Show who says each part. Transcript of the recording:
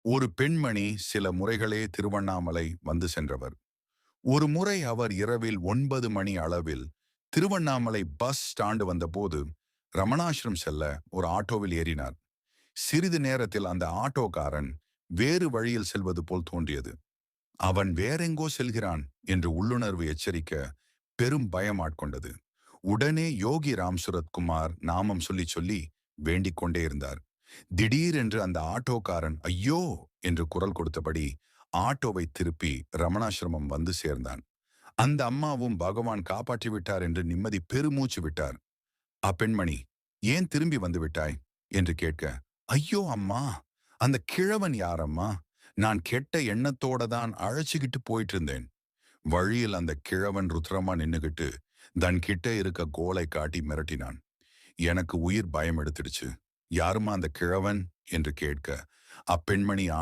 Speaker 1: ஒரு பெண்மணி சில முறைகளே திருவண்ணாமலை வந்து சென்றவர். ஒரு முறை அவர் இரவில் 9 மணி அளவில் திருவண்ணாமலை பஸ் ஸ்டாண்டு வந்தபோது ரமணாசிரம் செல்ல ஒரு ஆட்டோவில் ஏறினார். சிறிது நேரத்தில் அந்த ஆட்டோக்காரன் வேறு வழியில் செல்வது போல் தோன்றியது. அவன் வேறெங்கோ செல்கிறான் என்று உள்ளுணர்வு எச்சரிக்க பெரும் பயம் ஆட்கொண்டது. உடனே யோகி ராம் சுரத்குமார் நாமம் சொல்லி சொல்லி வேண்டிக் கொண்டே இருந்தார். திடீரென்று அந்த ஆட்டோக்காரன் ஐயோ என்று குரல் கொடுத்தபடி ஆட்டோவை திருப்பி ரமணாசிரமம் வந்து சேர்ந்தான். அந்த அம்மாவும் பகவான் காப்பாற்றி விட்டார் என்று நிம்மதி பெருமூச்சு விட்டார். அப்பெண்மணி, ஏன் திரும்பி வந்து விட்டாய் என்று கேட்க, ஐயோ அம்மா, அந்த கிழவன் யாரம்மா? நான் கெட்ட எண்ணத்தோட தான் அழைச்சிக்கிட்டு போயிட்டு இருந்தேன். வழியில் அந்த கிழவன் ருத்ரமா நின்னுகிட்டு தன் கிட்ட இருக்க கோலை காட்டி மிரட்டினான். எனக்கு உயிர் பயம் எடுத்துடுச்சு. யாருமா அந்த கிழவன் என்று கேட்க அப்பெண்மணி